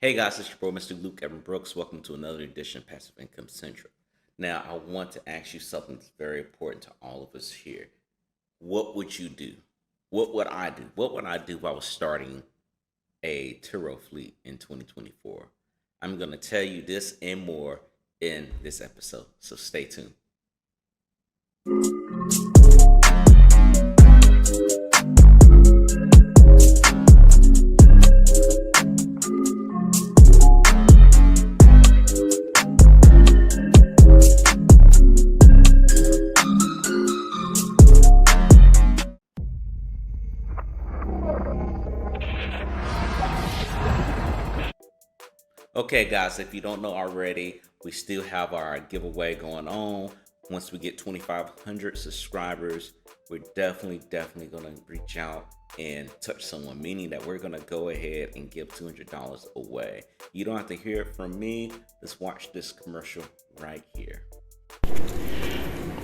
Hey guys, it's your bro, Mr. Luke Evan Brooks. Welcome to another edition of Passive Income Central. Now, I want to ask you something that's very important to all of us here. What would you do? What would I do? What would I do if I was starting a Turo fleet in 2024? I'm going to tell you this and more in this episode, so stay tuned. Okay, guys, if you don't know already, we still have our giveaway going on. Once we get 2,500 subscribers, we're definitely going to reach out and touch someone, meaning that we're going to go ahead and give $200 away. You don't have to hear it from me. Let's watch this commercial right here.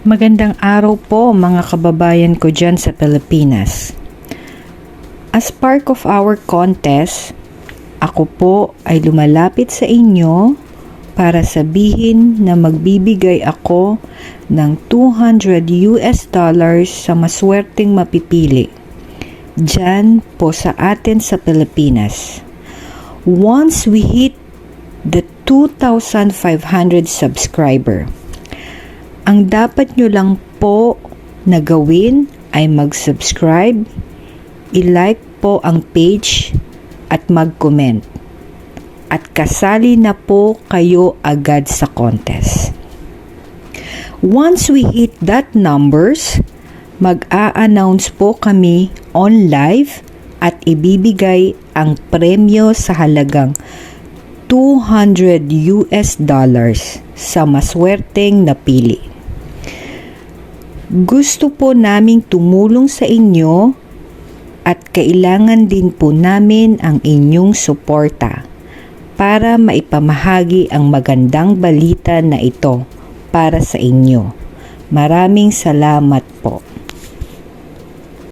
Magandang araw po mga kababayan ko dyan sa Pilipinas. As part of our contest, ako po ay lumalapit sa inyo para sabihin na magbibigay ako ng $200 sa maswerteng mapipili dyan po sa atin sa Pilipinas. Once we hit the 2,500 subscriber, ang dapat nyo lang po na gawin ay mag-subscribe, i-like po ang page at mag-comment. At kasali na po kayo agad sa contest. Once we hit that numbers, mag-a-announce po kami on live at ibibigay ang premyo sa halagang $200 sa maswerteng napili. Gusto po naming tumulong sa inyo at kailangan din po namin ang inyong suporta para maipamahagi ang magandang balita na ito para sa inyo. Maraming salamat po.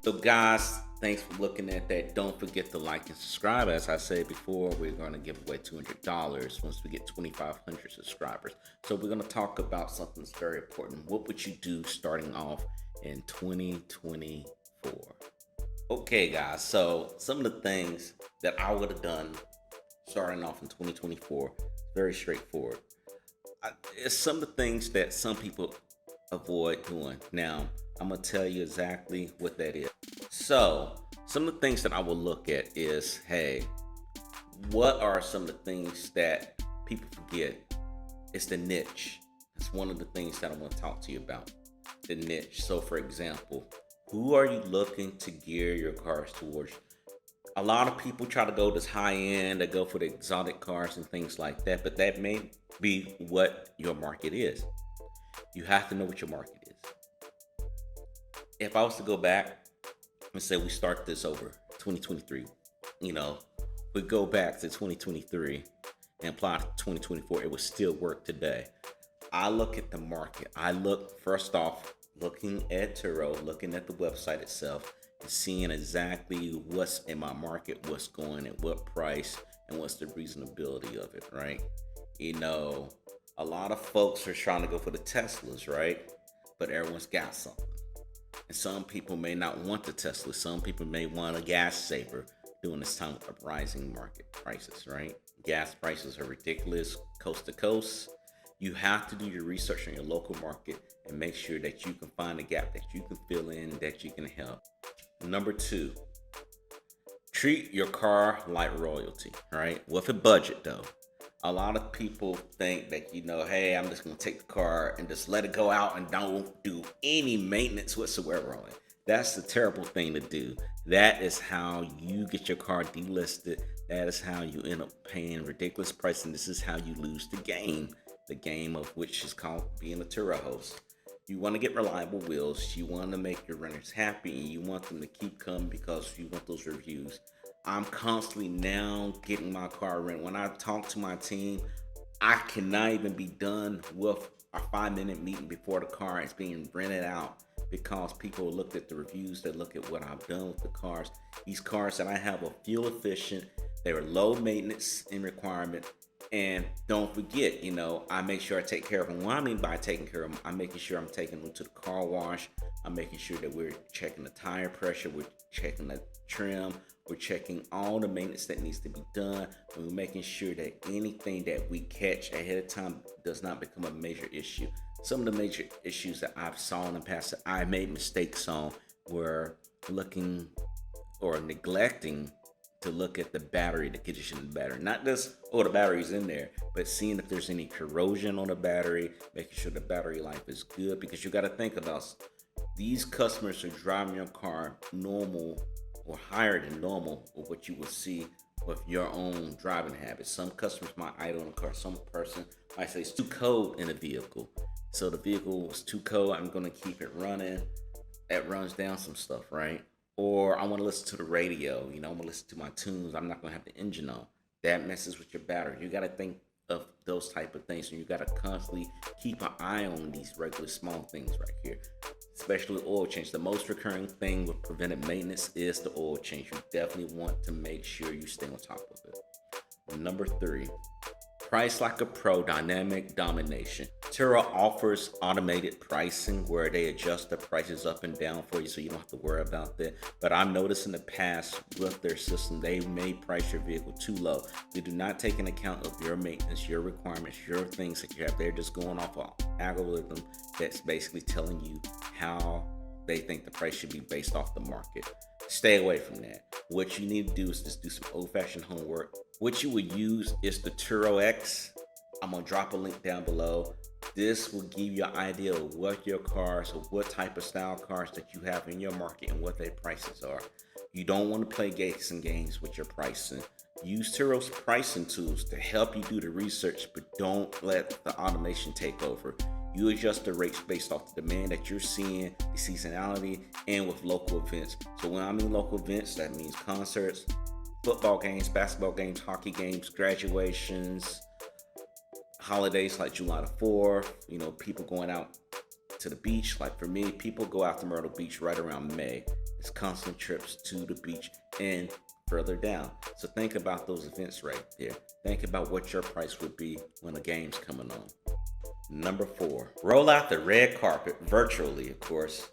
So guys, thanks for looking at that. Don't forget to like and subscribe. As I said before, we're going to give away $200 once we get 2,500 subscribers. So we're going to talk about something that's very important. What would you do starting off in 2024? Okay, guys, so some of the things that I would have done starting off in 2024, very straightforward. It's some of the things that some people avoid doing. Now, I'm going to tell you exactly what that is. So, some of the things that I will look at is, hey, what are some of the things that people forget? It's the niche. That's one of the things that I want to talk to you about, the niche. So, for example, who are you looking to gear your cars towards? A lot of people try to go this high end, they go for the exotic cars and things like that, but that may be what your market is. You have to know what your market is. If I was to go back and say we start this over 2023, we go back to 2023 and apply to 2024, it would still work today. I look at the market. I look, first off, looking at Turo, looking at the website itself, and seeing exactly what's in my market, what's going at what price, and what's the reasonability of it, right? A lot of folks are trying to go for the Teslas, right? But everyone's got something. And some people may not want the Tesla. Some people may want a gas saver during this time of rising market prices, right? Gas prices are ridiculous, coast to coast. You have to do your research on your local market and make sure that you can find a gap that you can fill in, that you can help. Number 2, treat your car like royalty, right? With a budget though. A lot of people think that, hey, I'm just going to take the car and just let it go out and don't do any maintenance whatsoever on it. That's the terrible thing to do. That is how you get your car delisted. That is how you end up paying ridiculous price, and this is how you lose the game. The game of which is called being a Turo host. You want to get reliable wheels. You want to make your renters happy. You want them to keep coming because you want those reviews. I'm constantly now getting my car rented. When I talk to my team, I cannot even be done with a 5-minute meeting before the car is being rented out because people looked at the reviews, they look at what I've done with the cars. These cars that I have are fuel efficient. They are low maintenance in requirement. And don't forget, I make sure I take care of them. What I mean by taking care of them, I'm making sure I'm taking them to the car wash. I'm making sure that we're checking the tire pressure. We're checking the trim. We're checking all the maintenance that needs to be done. And we're making sure that anything that we catch ahead of time does not become a major issue. Some of the major issues that I've saw in the past that I made mistakes on were looking or neglecting to look at the battery, the condition of the battery. Not just, the battery's in there, but seeing if there's any corrosion on the battery, making sure the battery life is good, because you got to think about these customers are driving your car normal or higher than normal or what you would see with your own driving habits. Some customers might idle in a car. Some person might say it's too cold in a vehicle. So the vehicle was too cold, I'm going to keep it running. That runs down some stuff, right? Or I want to listen to the radio, I'm going to listen to my tunes. I'm not going to have the engine on. That messes with your battery. You got to think of those type of things. And you got to constantly keep an eye on these regular small things right here, especially oil change. The most recurring thing with preventive maintenance is the oil change. You definitely want to make sure you stay on top of it. Number 3, price like a pro, dynamic domination. Turo offers automated pricing where they adjust the prices up and down for you, so you don't have to worry about that. But I've noticed in the past with their system, they may price your vehicle too low. They do not take into account of your maintenance, your requirements, your things that you have. They're just going off an algorithm that's basically telling you how they think the price should be based off the market. Stay away from that. What you need to do is just do some old-fashioned homework. What you would use is the TURREX. I'm going to drop a link down below. This will give you an idea of what your cars or what type of style cars that you have in your market and what their prices are. You don't want to play guessing games with your pricing. Use Turo's pricing tools to help you do the research, but don't let the automation take over. You adjust the rates based off the demand that you're seeing, the seasonality, and with local events. So when I mean local events, that means concerts, football games, basketball games, hockey games, graduations, holidays like July the 4th, people going out to the beach. Like for me, people go out to Myrtle Beach right around May. It's constant trips to the beach and further down. So think about those events right there. Think about what your price would be when a game's coming on. Number 4, roll out the red carpet virtually, of course.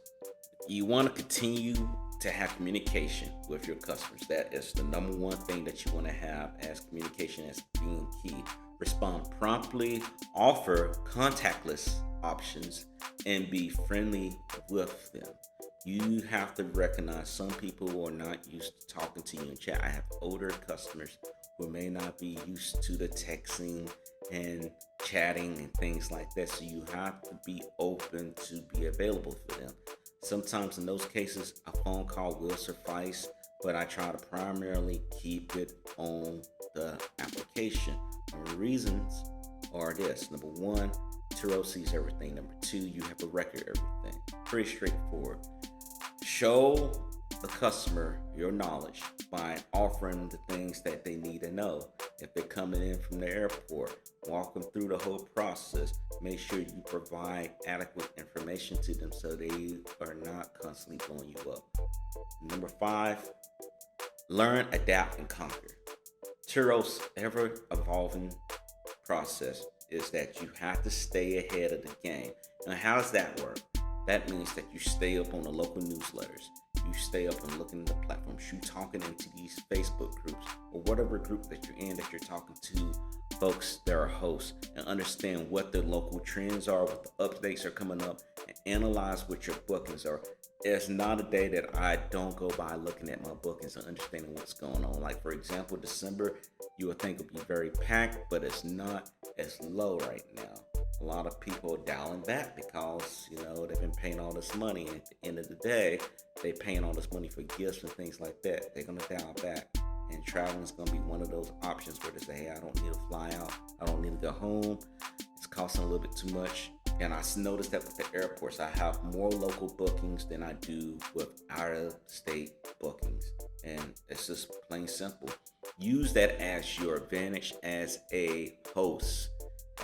You want to continue to have communication with your customers. That is the number one thing that you want to have as communication as being key. Respond promptly, offer contactless options, and be friendly with them. You have to recognize some people are not used to talking to you in chat. I have older customers who may not be used to the texting and chatting and things like that. So you have to be open to be available for them. Sometimes in those cases, a phone call will suffice, but I try to primarily keep it on the application. And the reasons are this. Number 1, Turo sees everything. Number 2, you have a record of everything. Pretty straightforward. Show the customer your knowledge by offering the things that they need to know. If they're coming in from the airport, walk them through the whole process. Make sure you provide adequate information to them so they are not constantly blowing you up. Number 5, learn, adapt, and conquer. Turo's ever-evolving process is that you have to stay ahead of the game. Now, how does that work? That means that you stay up on the local newsletters. You stay up and looking at the platforms. You talking into these Facebook groups or whatever group that you're in, that you're talking to folks that are hosts, and understand what the local trends are, what the updates are coming up, and analyze what your bookings are. It's not a day that I don't go by looking at my bookings and understanding what's going on. Like for example, December, you would think would be very packed, but it's not as low right now. A lot of people are dialing back because, they've been paying all this money. And at the end of the day, they're paying all this money for gifts and things like that. They're going to dial back. And traveling is going to be one of those options where they say, hey, I don't need to fly out. I don't need to go home. It's costing a little bit too much. And I noticed that with the airports, I have more local bookings than I do with out-of-state bookings. And it's just plain simple. Use that as your advantage as a host.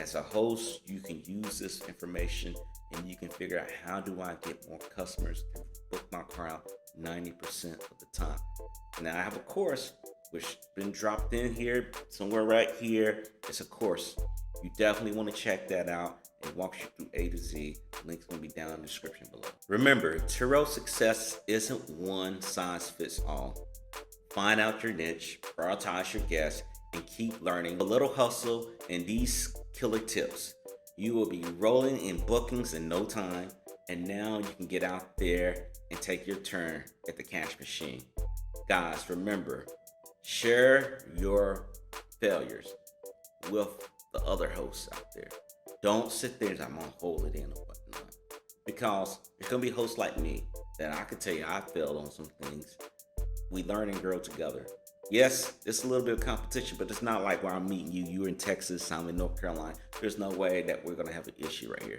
As a host, you can use this information and you can figure out, how do I get more customers to book my car out 90% of the time. Now, I have a course which been dropped in here somewhere right here. It's a course. You definitely want to check that out. It walks you through A to Z. The link's going to be down in the description below. Remember, Turo success isn't one size fits all. Find out your niche, prioritize your guests, and keep learning a little hustle and these killer tips. You will be rolling in bookings in no time, and now you can get out there and take your turn at the cash machine. Guys, remember, share your failures with the other hosts out there. Don't sit there and I'm gonna hold it in or whatnot, because there's gonna be hosts like me that I can tell you I failed on some things. We learn and grow together. Yes, it's a little bit of competition, but it's not like where I'm meeting you. You're in Texas, I'm in North Carolina. There's no way that we're gonna have an issue right here.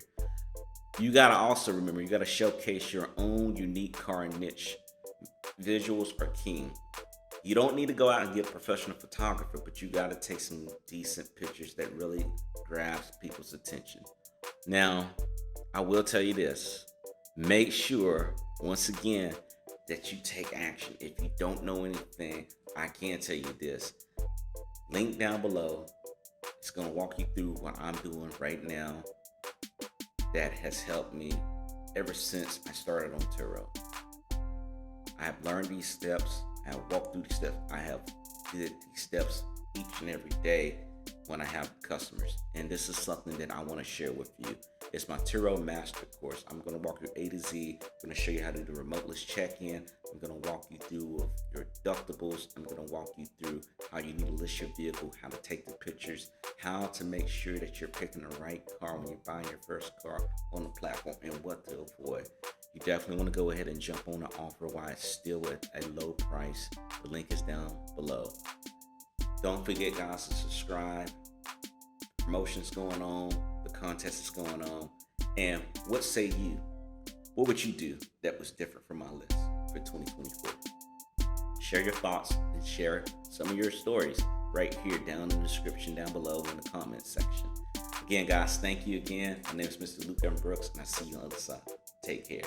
You gotta also remember, you gotta showcase your own unique car and niche. Visuals are king. You don't need to go out and get a professional photographer, but you gotta take some decent pictures that really grabs people's attention. Now, I will tell you this. Make sure, once again, that you take action. If you don't know anything, I can tell you this. Link down below. It's gonna walk you through what I'm doing right now that has helped me ever since I started on Turo. I have learned these steps. I have walked through these steps. I have did these steps each and every day when I have customers. And this is something that I want to share with you. It's my Turo Master Course. I'm going to walk you A to Z. I'm going to show you how to do remoteless check-in. I'm going to walk you through your deductibles. I'm going to walk you through how you need to list your vehicle, how to take the pictures, how to make sure that you're picking the right car when you're buying your first car on the platform, and what to avoid. You definitely want to go ahead and jump on the offer while it's still at a low price. The link is down below. Don't forget, guys, to subscribe. Promotions going on, the contest is going on. And what say you? What would you do that was different from my list for 2024? Share your thoughts and share some of your stories right here down in the description down below in the comments section. Again, guys, thank you again. My name is Mr. Luke M. Brooks, and I see you on the other side. Take care.